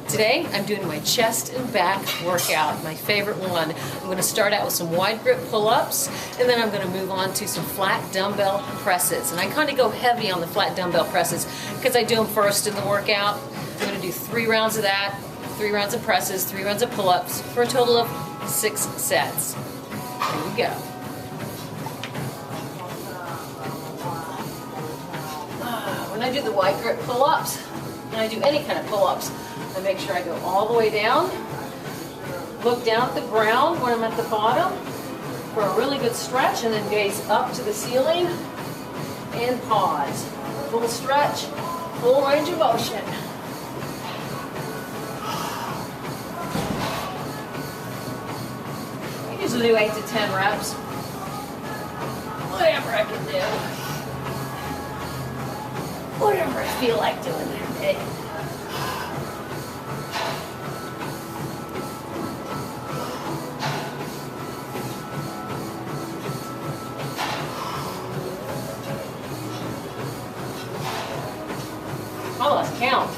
Today I'm doing my chest and back workout, my favorite one. I'm going to start out with some wide grip pull-ups, and then I'm going to move on to some flat dumbbell presses. And I kind of go heavy on the flat dumbbell presses because I do them first in the workout. I'm going to do 3 rounds of that, 3 rounds of presses, 3 rounds of pull-ups for a total of 6 sets. Here we go. When I do the wide grip pull-ups, when I do any kind of pull-ups, I make sure I go all the way down, look down at the ground when I'm at the bottom for a really good stretch, and then gaze up to the ceiling and pause. Full stretch, full range of motion. I usually do 8 to 10 reps, whatever I can do, whatever I feel like doing that day. I lost count.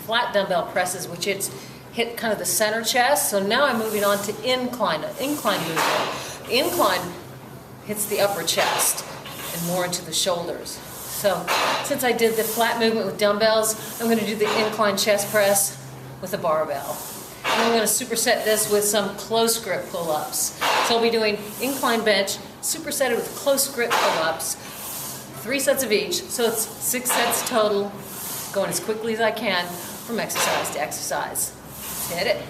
Flat dumbbell presses, which it's hit kind of the center chest. So now I'm moving on to incline movement. Incline hits the upper chest and more into the shoulders. So since I did the flat movement with dumbbells, I'm going to do the incline chest press with a barbell. And I'm going to superset this with some close grip pull-ups. So I'll be doing incline bench, supersetted with close grip pull-ups, 3 sets of each. So it's 6 sets total, going as quickly as I can from exercise to exercise. Let's hit it.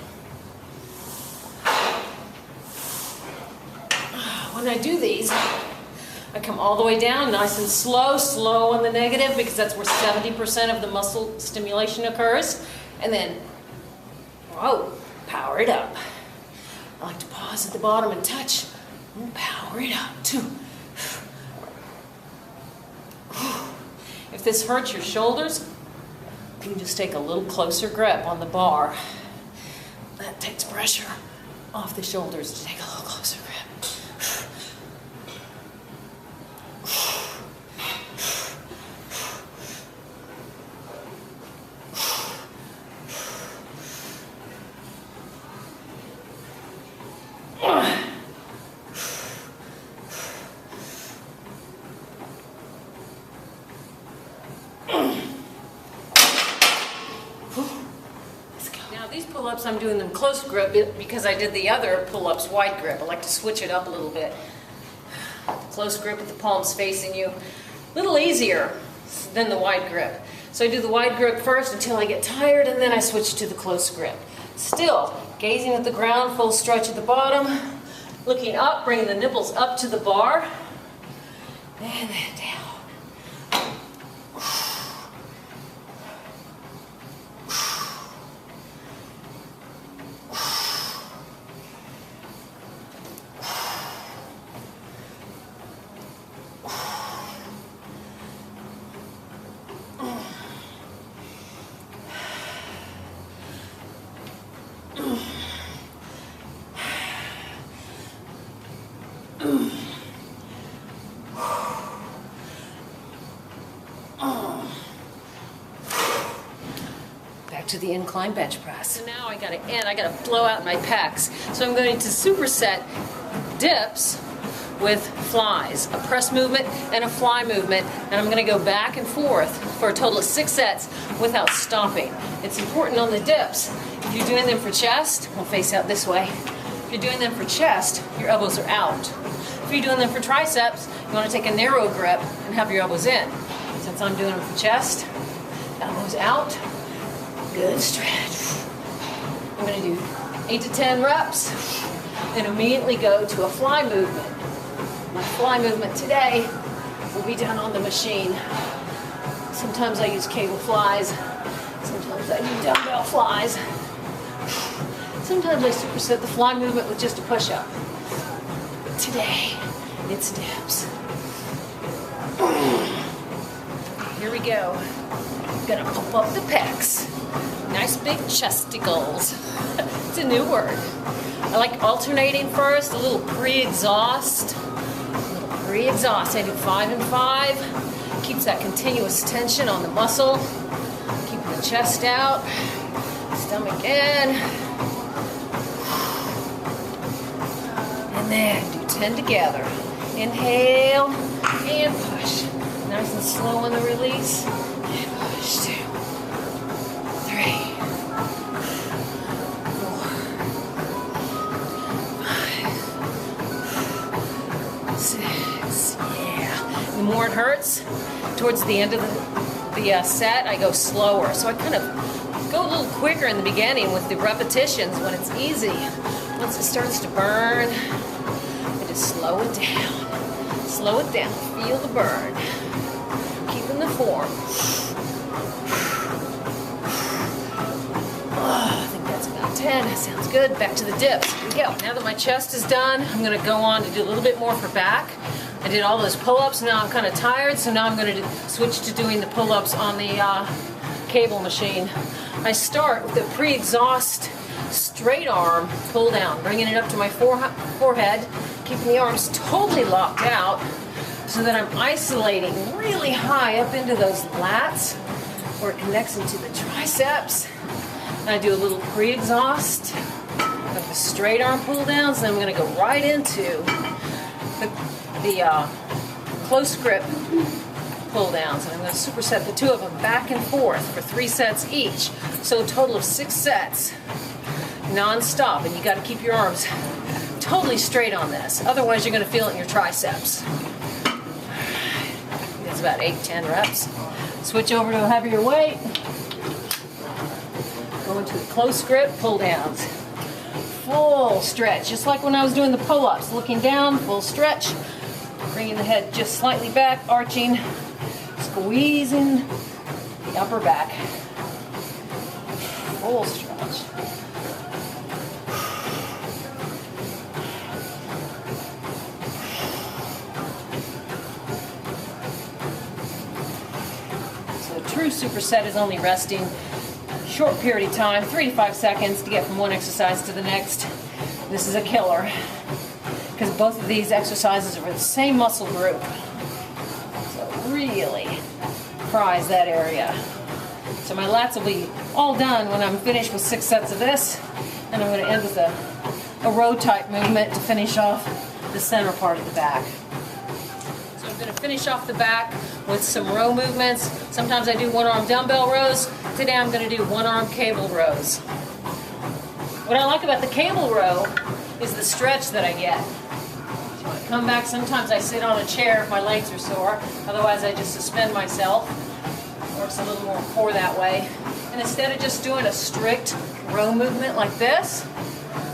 When I do these, I come all the way down nice and slow on the negative, because that's where 70% of the muscle stimulation occurs. And then, whoa, power it up. I like to pause at the bottom and touch, and power it up, 2. If this hurts your shoulders, you can just take a little closer grip on the bar. That takes pressure off the shoulders to take a little closer grip. These pull-ups, I'm doing them close grip because I did the other pull-ups wide grip. I like to switch it up a little bit. Close grip with the palms facing you. A little easier than the wide grip. So I do the wide grip first until I get tired, and then I switch to the close grip. Still, gazing at the ground, full stretch at the bottom. Looking up, bringing the nipples up to the bar. And then down. Back to the incline bench press. So now I gotta flow out my pecs. So I'm going to superset dips with flies, a press movement and a fly movement, and I'm going to go back and forth for a total of 6 sets without stopping. It's important on the dips. If you're doing them for chest, we'll face out this way. If you're doing them for chest, your elbows are out. If you're doing them for triceps, you want to take a narrow grip and have your elbows in. Since I'm doing them for chest, elbows out, good stretch. I'm going to do 8 to 10 reps and immediately go to a fly movement. My fly movement today will be done on the machine. Sometimes I use cable flies. Sometimes I do dumbbell flies. Sometimes I superset the fly movement with just a push-up. But today, it's dips. Here we go. I'm gonna pump up the pecs. Nice big chesticles. It's a new word. I like alternating first, a little pre-exhaust. I do 5 and 5. Keeps that continuous tension on the muscle. Keeping the chest out. Stomach in. And then do 10 together. Inhale and push. Nice and slow on the release. And push. 2, 3, 4, 5, 6. Yeah. The more it hurts, towards the end of the set, I go slower. So I kind of go a little quicker in the beginning with the repetitions when it's easy. Once it starts to burn, I just slow it down. Slow it down. Feel the burn. Keeping the form. Oh, I think that's about 10. That sounds good. Back to the dips. Here we go. Now that my chest is done, I'm going to go on to do a little bit more for back. I did all those pull-ups. Now I'm kind of tired, so now I'm going to switch to doing the pull-ups on the cable machine. I start with a pre-exhaust straight arm pull down, bringing it up to my forehead, keeping the arms totally locked out so that I'm isolating really high up into those lats where it connects into the triceps. And I do a little pre-exhaust of the straight arm pull downs, and I'm going to go right into the close grip pull downs, and I'm going to superset the 2 of them back and forth for 3 sets each. So a total of 6 sets non-stop, and you got to keep your arms totally straight on this, otherwise you're going to feel it in your triceps. That's about 8-10 reps. Switch over to a heavier weight. Go into the close grip pull downs. Full stretch, just like when I was doing the pull-ups, looking down, full stretch, bringing the head just slightly back, arching, squeezing the upper back. Full stretch. True superset is only resting a short period of time, 3 to 5 seconds to get from one exercise to the next. This is a killer because both of these exercises are for the same muscle group. So really prize that area. So my lats will be all done when I'm finished with 6 sets of this, and I'm going to end with a row type movement to finish off the center part of the back. So I'm going to finish off the back with some row movements. Sometimes I do 1-arm dumbbell rows. Today I'm going to do 1-arm cable rows. What I like about the cable row is the stretch that I get. So when I come back, sometimes I sit on a chair if my legs are sore. Otherwise I just suspend myself. Works a little more core that way. And instead of just doing a strict row movement like this,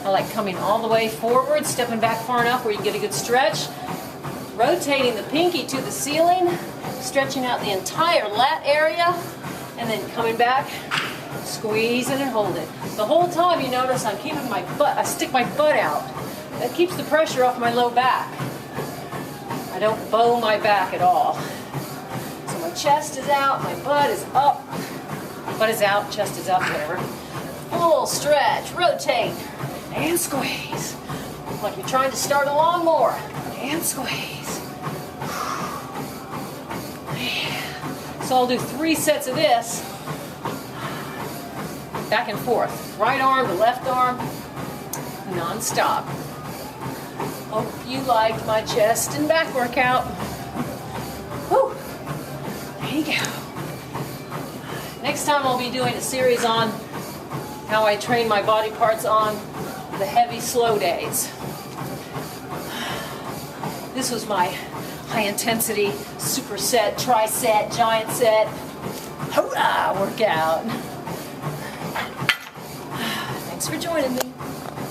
I like coming all the way forward, stepping back far enough where you get a good stretch, rotating the pinky to the ceiling, stretching out the entire lat area, and then coming back, squeezing and holding. The whole time you notice I'm keeping my butt, I stick my butt out. That keeps the pressure off my low back. I don't bow my back at all. So my chest is out, my butt is up. Butt is out, chest is up, whatever. Full stretch, rotate, and squeeze. Like you're trying to start a lawnmower, and squeeze. So I'll do 3 sets of this, back and forth. Right arm to left arm, non-stop. Hope you liked my chest and back workout. Whew. There you go. Next time I'll be doing a series on how I train my body parts on the heavy, slow days. This was my high-intensity superset, tri-set, giant set, hurrah workout. Thanks for joining me.